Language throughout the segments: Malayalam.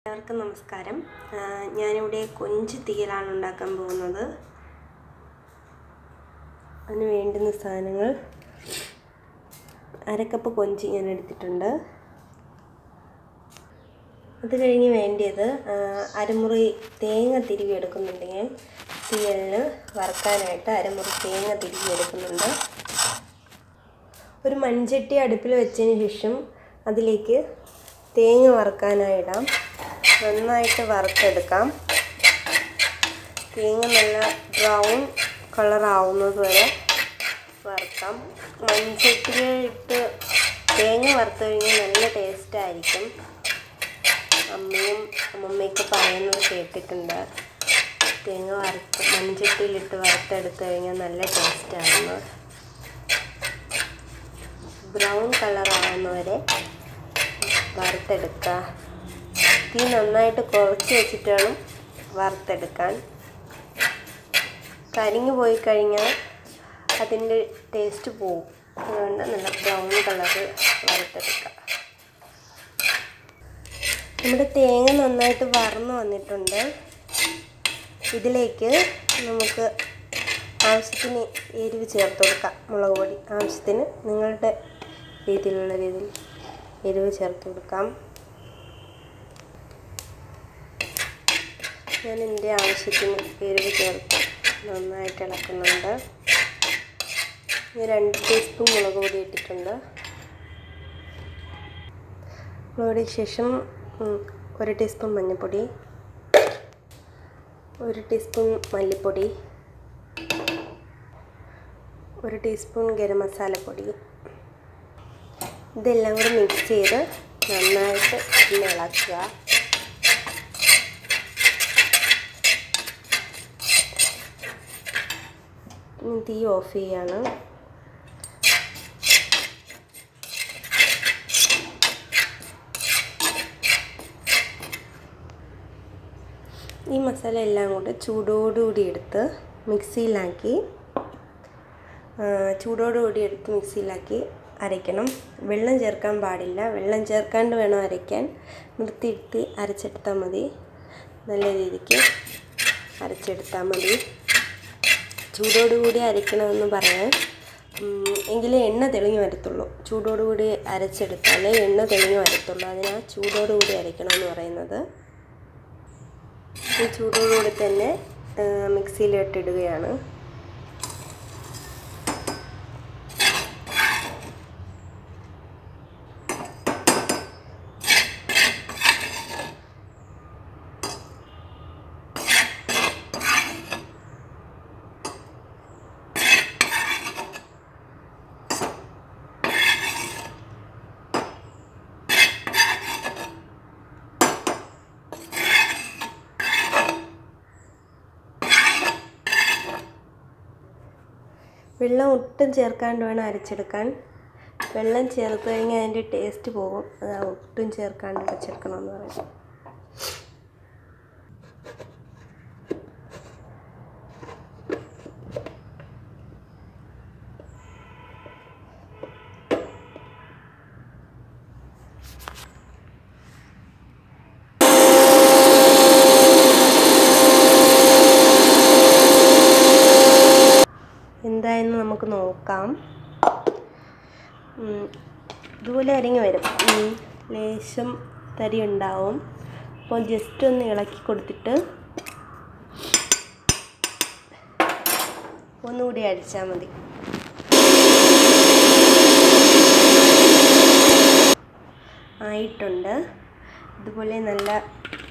എല്ലാവർക്കും നമസ്കാരം. ഞാനിവിടെ കൊഞ്ച് തീയലാണ് ഉണ്ടാക്കാൻ പോകുന്നത്. അതിന് വേണ്ടുന്ന സാധനങ്ങൾ: അര കപ്പ് കൊഞ്ച് ഞാൻ എടുത്തിട്ടുണ്ട്. അത് കഴിഞ്ഞ് വേണ്ടിയത് അരമുറി തേങ്ങ തിരുവി എടുക്കുന്നുണ്ട്. ഞാൻ തീയലിന് വറുക്കാനായിട്ട് അരമുറി തേങ്ങ തിരുവി എടുക്കുന്നുണ്ട്. ഒരു മൺചട്ടി അടുപ്പിൽ വെച്ചതിന് ശേഷം അതിലേക്ക് തേങ്ങ വറുക്കാനായിടാം. നന്നായിട്ട് വറുത്തെടുക്കാം. തേങ്ങ നല്ല ബ്രൗൺ കളറാവുന്നത് വരെ വറുക്കാം. മൺചട്ടിയിലിട്ട് തേങ്ങ വറുത്ത് കഴിഞ്ഞാൽ നല്ല ടേസ്റ്റായിരിക്കും. അമ്മയൊക്കെ പറയുന്നത് കേട്ടിട്ടുണ്ട്. തേങ്ങ മൺചട്ടിയിലിട്ട് വറുത്തെടുത്ത് കഴിഞ്ഞാൽ നല്ല ടേസ്റ്റാണ്. ബ്രൗൺ കളറാവുന്നവരെ വറുത്തെടുക്കുക. തീ നന്നായിട്ട് കുറച്ച് വെച്ചിട്ട് വേണം വറുത്തെടുക്കാൻ. കരിഞ്ഞു പോയി കഴിഞ്ഞാൽ അതിൻ്റെ ടേസ്റ്റ് പോവും. അതുകൊണ്ട് നല്ല ബ്രൗൺ കളറ് വറുത്തെടുക്കുക. നമ്മുടെ തേങ്ങ നന്നായിട്ട് വറന്ന് വന്നിട്ടുണ്ട്. ഇതിലേക്ക് നമുക്ക് ആവശ്യത്തിന് എരിവ് ചേർത്ത് കൊടുക്കാം. മുളക് പൊടി ആവശ്യത്തിന് നിങ്ങളുടെ രീതിയിൽ എരിവ് ചേർത്ത് കൊടുക്കാം. ഞാൻ എൻ്റെ ആവശ്യത്തിന് എരിവ് ചേർത്ത് നന്നായിട്ട് ഇളക്കുന്നുണ്ട്. 2 ടീസ്പൂൺ മുളക് പൊടി ഇട്ടിട്ടുണ്ട്. മുളക് പൊടിക്ക് ശേഷം 1 ടീസ്പൂൺ മഞ്ഞൾപ്പൊടി, 1 ടീസ്പൂൺ മല്ലിപ്പൊടി, 1 ടീസ്പൂൺ ഗരം മസാലപ്പൊടി. ഇതെല്ലാം കൂടി മിക്സ് ചെയ്ത് നന്നായിട്ട് ഇളക്കുക. തീ ഓഫ് ചെയ്യാണ്. ഈ മസാല എല്ലാം കൂടെ ചൂടോടുകൂടി എടുത്ത് മിക്സിയിലാക്കി അരയ്ക്കണം. വെള്ളം ചേർക്കാൻ പാടില്ല. വെള്ളം ചേർക്കാണ്ട് വേണം അരയ്ക്കാൻ. നിർത്തി അരച്ചെടുത്താൽ മതി. നല്ല രീതിക്ക് അരച്ചെടുത്താൽ മതി. ചൂടോടുകൂടി അരയ്ക്കണമെന്ന് പറയാൻ എങ്കിലേ എണ്ണ തെളിഞ്ഞു വരത്തുള്ളൂ. ചൂടോടുകൂടി അരച്ചെടുത്താലേ എണ്ണ തെളിഞ്ഞു വരത്തുള്ളൂ. അതിനാ ചൂടോടുകൂടി അരയ്ക്കണമെന്ന് പറയുന്നത്. ഈ ചൂടോടുകൂടി തന്നെ മിക്സിയിലിട്ടിടുകയാണ്. വെള്ളം ഒട്ടും ചേർക്കാണ്ട് വേണം അരച്ചെടുക്കാൻ. വെള്ളം ചേർത്ത് കഴിഞ്ഞാൽ അതിൻ്റെ ടേസ്റ്റ് പോകും. അത് ഒട്ടും ചേർക്കാണ്ട് അരച്ചെടുക്കണമെന്ന് പറയും. എന്തായെന്ന് നമുക്ക് നോക്കാം. ഇതുപോലെ അരിഞ്ഞ് വരും. ലേശം തരി ഉണ്ടാവും. അപ്പോൾ ജസ്റ്റ് ഒന്ന് ഇളക്കി കൊടുത്തിട്ട് ഒന്നുകൂടി അടിച്ചാൽ മതി. ആയിട്ടുണ്ട്. ഇതുപോലെ നല്ല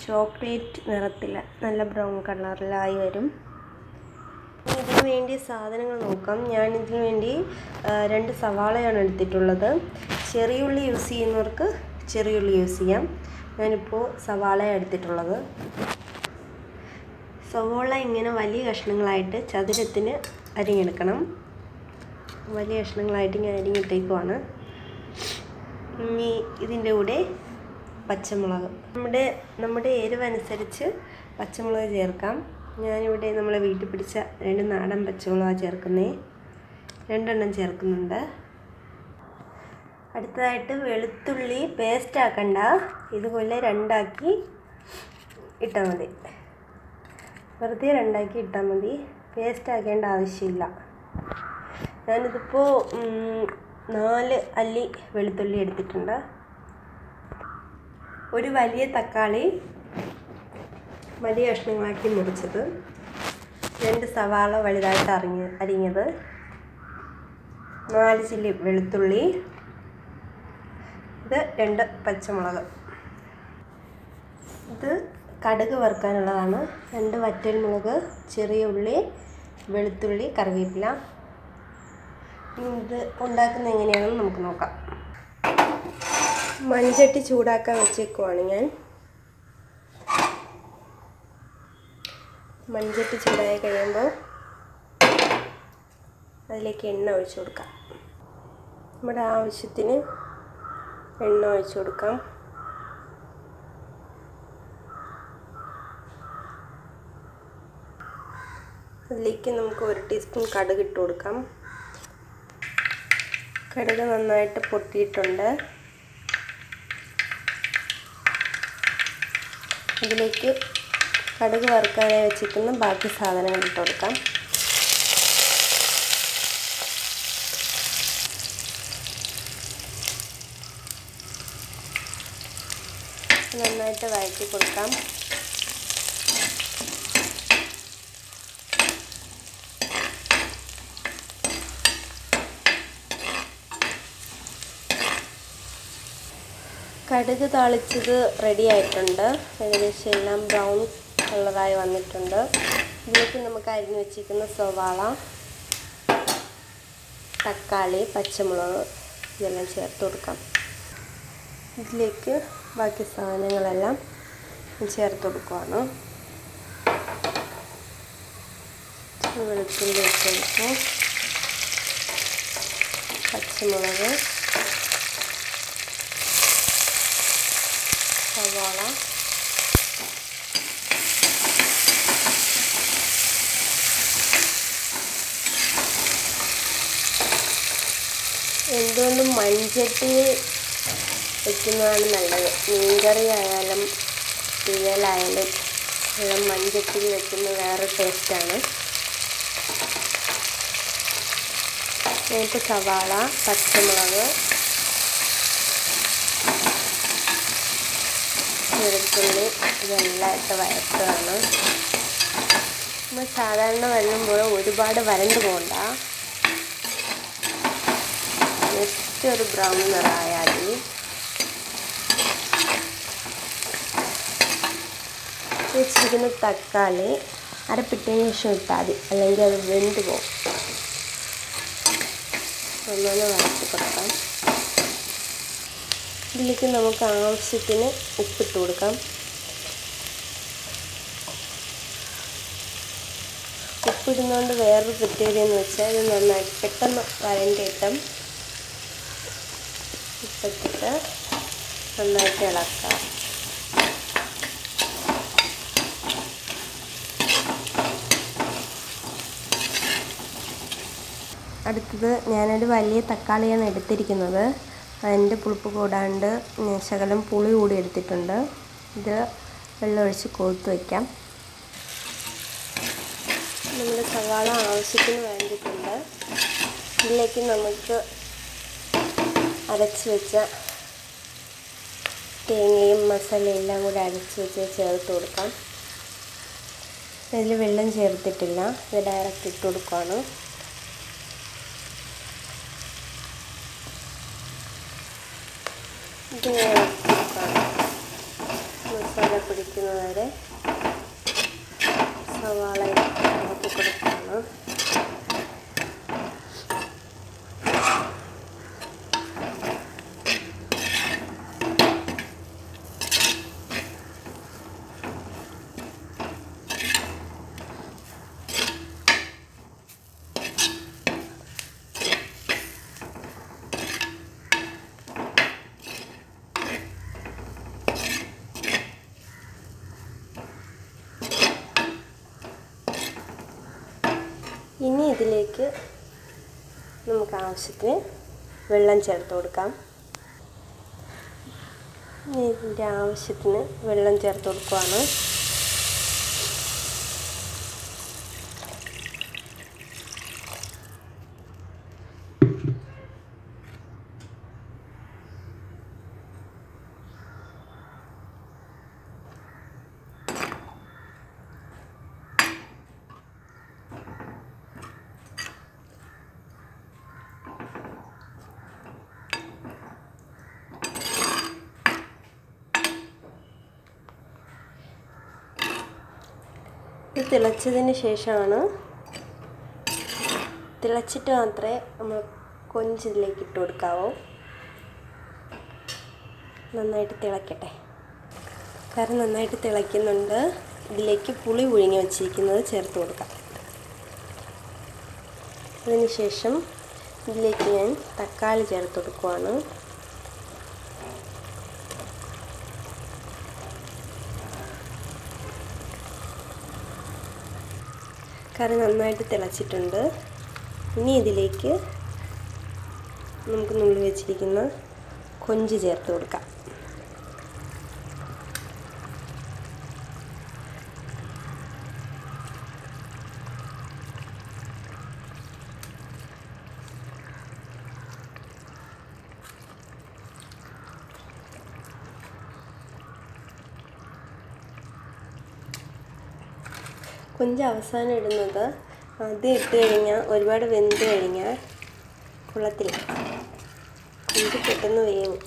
ചോക്ലേറ്റ് നിറത്തിൽ നല്ല ബ്രൗൺ കളറിലായി വരും. ഇതിന് വേണ്ടി സാധനങ്ങൾ നോക്കാം. ഞാനിതിന് വേണ്ടി 2 സവാളയാണ് എടുത്തിട്ടുള്ളത്. ചെറിയുള്ളി യൂസ് ചെയ്യുന്നവർക്ക് ചെറിയുള്ളി യൂസ് ചെയ്യാം. ഞാനിപ്പോൾ സവാളയാണ് എടുത്തിട്ടുള്ളത്. സവാള ഇങ്ങനെ വലിയ കഷ്ണങ്ങളായിട്ട് ചതുരത്തിന് അരിഞ്ഞെടുക്കണം. വലിയ കഷ്ണങ്ങളായിട്ട് ഞാൻ അരിഞ്ഞിട്ടേക്കുവാണ്. ഇനി ഇതിൻ്റെ കൂടെ പച്ചമുളക്, നമ്മുടെ എരിവനുസരിച്ച് പച്ചമുളക് ചേർക്കാം. ഞാനിവിടെ നമ്മളെ വീട്ടിൽ പിടിച്ച 2 നാടൻ പച്ചമുളകാണ് ചേർക്കുന്നത്. 2 എണ്ണം ചേർക്കുന്നുണ്ട്. അടുത്തതായിട്ട് വെളുത്തുള്ളി പേസ്റ്റ് ആക്കണ്ട, ഇതുപോലെ രണ്ടാക്കി ഇട്ടാൽ മതി. വെറുതെ രണ്ടാക്കി ഇട്ടാൽ മതി, പേസ്റ്റ് ആക്കേണ്ട ആവശ്യമില്ല. ഞാനിതിപ്പോൾ 4 അല്ലി വെളുത്തുള്ളി എടുത്തിട്ടുണ്ട്. ഒരു വലിയ തക്കാളി വലിയ കഷ്ണങ്ങളാക്കി മുറിച്ചത്, 2 സവാള വലുതായിട്ട് അരിഞ്ഞത്, 4 ചില്ലി വെളുത്തുള്ളി, ഇത് 2 പച്ചമുളക്. ഇത് കടുക് വറുക്കാനുള്ളതാണ്. 2 വറ്റൽമുളക്, ചെറിയ ഉള്ളി, വെളുത്തുള്ളി, കറിവേപ്പില. ഇത് ഉണ്ടാക്കുന്നത് എങ്ങനെയാണെന്ന് നമുക്ക് നോക്കാം. മൺചട്ടി ചൂടാക്കാൻ വെച്ചേക്കുവാണ് ഞാൻ. മൺചട്ടി ചൂടായി കഴിയുമ്പോൾ അതിലേക്ക് എണ്ണ ഒഴിച്ചു കൊടുക്കാം. നമ്മുടെ ആവശ്യത്തിന് എണ്ണ ഒഴിച്ചു കൊടുക്കാം. അതിലേക്ക് നമുക്ക് 1 ടീസ്പൂൺ കടുക് ഇട്ട് കൊടുക്കാം. കടുക് നന്നായിട്ട് പൊട്ടിയിട്ടുണ്ട്. അതിലേക്ക് കടുക് വറുക്കാനായി വെച്ചിരിക്കുന്ന ബാക്കി സാധനങ്ങൾ ഇട്ട് കൊടുക്കാം. നന്നായിട്ട് വഴറ്റി കൊടുക്കാം. കടുക് താളിച്ചത് റെഡി ആയിട്ടുണ്ട്. ഏകദേശം എല്ലാം ബ്രൗൺ കളറായി വന്നിട്ടുണ്ട്. ഇതിലേക്ക് നമുക്ക് അരിഞ്ഞു വെച്ചിരിക്കുന്ന സവാള, തക്കാളി, പച്ചമുളക് ഇതെല്ലാം ചേർത്ത് കൊടുക്കാം. ഇതിലേക്ക് ബാക്കി സാധനങ്ങളെല്ലാം ചേർത്ത് കൊടുക്കുകയാണ്. വെളുത്തുള്ളി ഇട്ട് കൊടുക്കും, പച്ചമുളക്, സവാള, എന്തുകൊണ്ടും മൺചട്ടിയിൽ വയ്ക്കുന്നതാണ് നല്ലത്. മീൻകറി ആയാലും തീയലായാലും എല്ലാം മൺചട്ടിയിൽ വയ്ക്കുന്ന വേറെ ടേസ്റ്റാണ്. നമുക്ക് സവാള, പച്ചമുളക്, വെളുത്തുള്ളി ഇതെല്ലാം ഇട്ട് വഴറ്റുകയാണ്. നമ്മൾ സാധാരണ വഴറ്റുമ്പോൾ ഒരുപാട് വരണ്ട് പോകണ്ട. ജസ്റ്റ് ഒരു ബ്രൗൺ നിറമായാൽ മതി. വെച്ചിരിക്കുന്ന തക്കാളി അരപ്പിട്ടതിന് ശേഷം ഇട്ടാൽ മതി, അല്ലെങ്കിൽ അത് വെന്ത് പോകും. ഒന്നൊന്ന് വഴറ്റി കൊടുക്കാം. ഇതിലേക്ക് നമുക്ക് ആവശ്യത്തിന് ഉപ്പിട്ട് കൊടുക്കാം. ഉപ്പിടുന്നതുകൊണ്ട് വേറൊരു പ്രത്യേകത എന്ന് വെച്ചാൽ ഇത് നന്നായിട്ട് പെട്ടെന്ന് വരണ്ട് കിട്ടും. ഉപ്പിട്ടിട്ട് നന്നായിട്ട് ഇളക്കാം. അടുത്തത് ഞാനൊരു വലിയ തക്കാളിയാണ് എടുത്തിരിക്കുന്നത്. അതിൻ്റെ പുളിപ്പ് കൂടാണ്ട് ശകലം പുളി കൂടി എടുത്തിട്ടുണ്ട്. ഇത് വെള്ളമൊഴിച്ച് കോർത്ത് വയ്ക്കാം. നമ്മുടെ സവാള ആവശ്യത്തിന് വേണ്ടിയിട്ടുണ്ട്. ഇതിലേക്ക് നമുക്ക് അരച്ച് വെച്ച തേങ്ങയും മസാലയും എല്ലാം കൂടി അരച്ച് വെച്ച് ചേർത്ത് കൊടുക്കാം. ഇതിൽ വെള്ളം ചേർത്തിട്ടില്ല, ഇത് ഡയറക്റ്റ് ഇട്ട് കൊടുക്കുകയാണ്. ഇത് മസാല പിടിക്കുന്നത് വരെ സവാള ഇളക്കി കൊടുക്കുകയാണ്. ഇനി ഇതിലേക്ക് നമുക്ക് ആവശ്യത്തിന് വെള്ളം ചേർത്ത് കൊടുക്കാം. ഇതിൻ്റെ ആവശ്യത്തിന് വെള്ളം ചേർത്ത് കൊടുക്കുകയാണ്. ഇത് തിളച്ചതിന് ശേഷമാണ്, തിളച്ചിട്ട് മാത്രമേ നമ്മൾ കൊഞ്ച് ഇതിലേക്ക് ഇട്ട് കൊടുക്കാവൂ. നന്നായിട്ട് തിളക്കട്ടെ. കറി നന്നായിട്ട് തിളയ്ക്കുന്നുണ്ട്. ഇതിലേക്ക് പുളി പുഴുങ്ങി വച്ചിരിക്കുന്നത് ചേർത്ത് കൊടുക്കാം. അതിനുശേഷം ഇതിലേക്ക് ഞാൻ തക്കാളി ചേർത്ത് കൊടുക്കുവാണ്. കറി നന്നായിട്ട് തിളച്ചിട്ടുണ്ട്. ഇനി ഇതിലേക്ക് നമുക്ക് നുള്ളി വെച്ചിരിക്കുന്ന കൊഞ്ച് ചേർത്ത് കൊടുക്കാം. കൊഞ്ച് അവസാനം ഇടുന്നത് ആദ്യം ഇട്ട് കഴിഞ്ഞാൽ ഒരുപാട് വെന്ത് കഴിഞ്ഞാൽ കൊള്ളത്തില്ല. കൊഞ്ച് പെട്ടെന്ന് വേവും.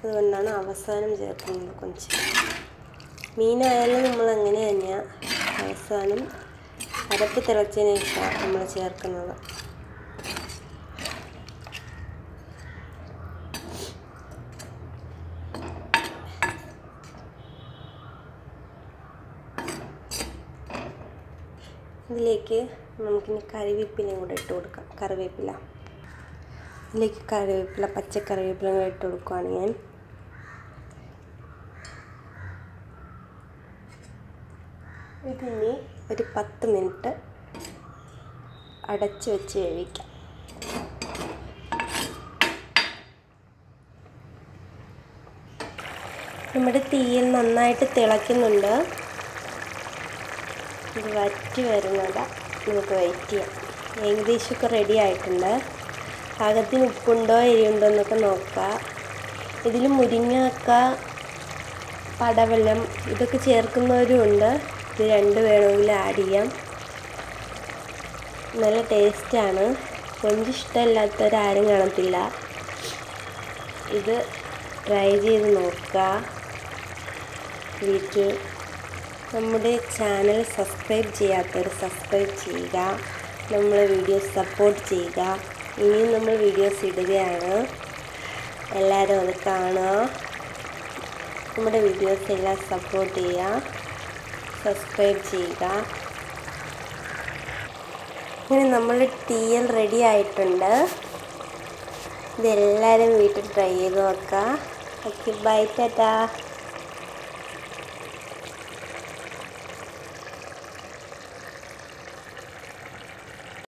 അതുകൊണ്ടാണ് അവസാനം ചേർക്കുന്നത് കൊഞ്ച്. മീനായാലും നമ്മൾ അങ്ങനെ തന്നെയാണ്, അവസാനം അരപ്പ് തിളച്ചതിന് ശേഷം നമ്മൾ ചേർക്കുന്നത്. ഇതിലേക്ക് നമുക്കിനി കറിവേപ്പിലയും കൂടെ ഇട്ട് കൊടുക്കാം. ഇതിലേക്ക് പച്ചക്കറിവേപ്പില കൂടെ ഇട്ട് കൊടുക്കുകയാണ് ഞാൻ. ഇതിനി ഒരു 10 മിനിറ്റ് അടച്ച് വെച്ച് വേവിക്കാം. നമ്മുടെ തീയിൽ നന്നായിട്ട് തിളയ്ക്കുന്നുണ്ട്. ഇത് വറ്റി വരുന്നത് നമുക്ക് വെയിറ്റ് ചെയ്യാം. ഏകദേശമൊക്കെ റെഡി ആയിട്ടുണ്ട്. പാകത്തിന് ഉപ്പുണ്ടോ എരിയുണ്ടോ എന്നൊക്കെ നോക്കുക. ഇതിൽ മുരിങ്ങക്ക, പടവലം ഇതൊക്കെ ചേർക്കുന്നവരും ഉണ്ട്. ഇത് 2 വേണമെങ്കിൽ ആഡ് ചെയ്യാം. നല്ല ടേസ്റ്റാണ്. കൊഞ്ച് ഇഷ്ടമില്ലാത്തവരാരും കാണത്തില്ല. ഇത് ട്രൈ ചെയ്ത് നോക്കുക വീട്ടിൽ. നമ്മുടെ ചാനൽ സബ്സ്ക്രൈബ് ചെയ്യാത്തവർ സബ്സ്ക്രൈബ് ചെയ്യുക. നമ്മളെ വീഡിയോസ് സപ്പോർട്ട് ചെയ്യുക. ഇനിയും നമ്മൾ വീഡിയോസ് ഇടുകയാണ്. എല്ലാവരും അത് കാണുക. നമ്മുടെ വീഡിയോസ് എല്ലാം സപ്പോർട്ട് ചെയ്യുക, സബ്സ്ക്രൈബ് ചെയ്യുക. ഇങ്ങനെ നമ്മൾ തീയൽ റെഡി ആയിട്ടുണ്ട്. ഇതെല്ലാവരും വീട്ടിൽ ട്രൈ ചെയ്ത് നോക്കുക. Okay, bye, Tata.